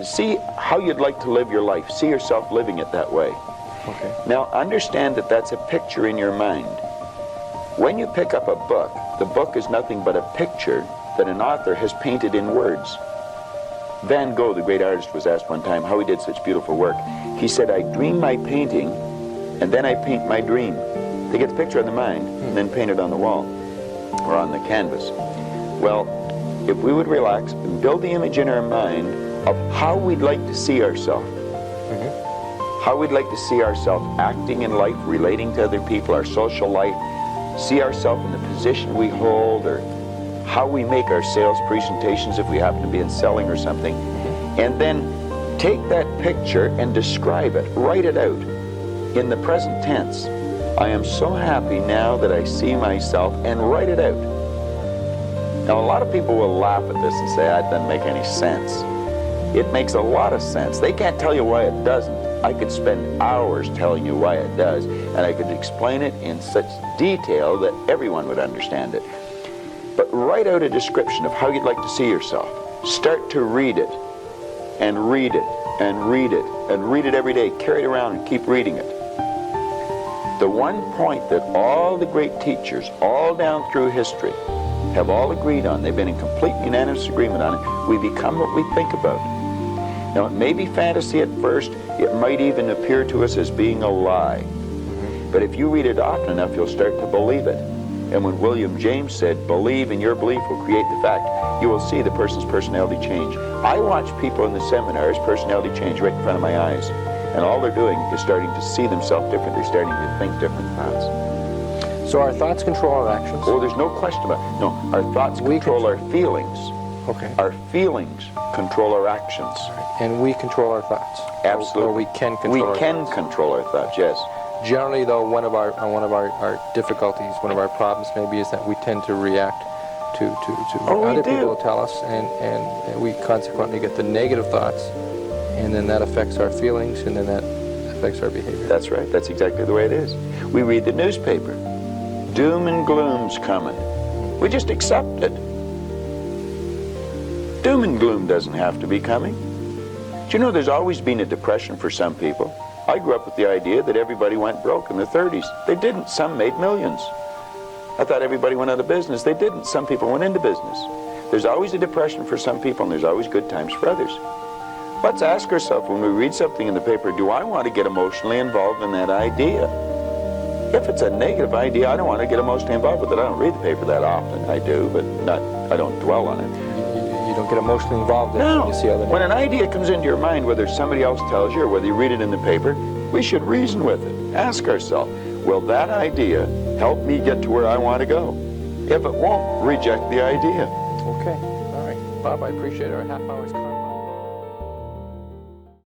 see how you'd like to live your life. See yourself living it that way. Okay. Now, understand that that's a picture in your mind. When you pick up a book, the book is nothing but a picture that an author has painted in words. Van Gogh, the great artist, was asked one time how he did such beautiful work. He said, I dream my painting, and then I paint my dream. They get the picture in the mind, and then paint it on the wall, or on the canvas. Well, if we would relax and build the image in our mind of how we'd like to see ourselves, how we'd like to see ourselves acting in life, relating to other people, our social life, see ourselves in the position we hold, or how we make our sales presentations if we happen to be in selling or something, and then take that picture and describe it, write it out in the present tense. I am so happy now that I see myself, and write it out. Now, a lot of people will laugh at this and say, that doesn't make any sense. It makes a lot of sense. They can't tell you why it doesn't. I could spend hours telling you why it does, and I could explain it in such detail that everyone would understand it. But write out a description of how you'd like to see yourself. Start to read it, and read it, and read it, and read it every day. Carry it around and keep reading it. The one point that all the great teachers, all down through history, have all agreed on, they've been in complete unanimous agreement on it, we become what we think about. Now, it may be fantasy at first, it might even appear to us as being a lie. But if you read it often enough, you'll start to believe it. And when William James said, believe and your belief will create the fact, you will see the person's personality change. I watch people in the seminars, personality change right in front of my eyes. And all they're doing is starting to see themselves different. They're starting to think different thoughts. So our thoughts control our actions? Oh, there's no question about it. No, our thoughts control our feelings. Okay. Our feelings control our actions. And we control our thoughts? Absolutely. Or we can control our thoughts? We can control our thoughts, yes. Generally, though, one of our difficulties, one of our problems maybe is that we tend to react to what other people tell us, and we consequently get the negative thoughts, and then that affects our feelings, and then that affects our behavior. That's right. That's exactly the way it is. We read the newspaper. Doom and gloom's coming. We just accept it. Doom and gloom doesn't have to be coming. Do you know there's always been a depression for some people? I grew up with the idea that everybody went broke in the 30s. They didn't. Some made millions. I thought everybody went out of business. They didn't. Some people went into business. There's always a depression for some people, and there's always good times for others. Let's ask ourselves when we read something in the paper, do I want to get emotionally involved in that idea? If it's a negative idea, I don't want to get emotionally involved with it. I don't read the paper that often. I do, but I don't dwell on it. You don't get emotionally involved in it when you see other. When an idea comes into your mind, whether somebody else tells you or whether you read it in the paper, we should reason with it. Ask ourselves, will that idea help me get to where I want to go? If it won't, reject the idea. Okay. All right. Bob, I appreciate our half hour's conversation.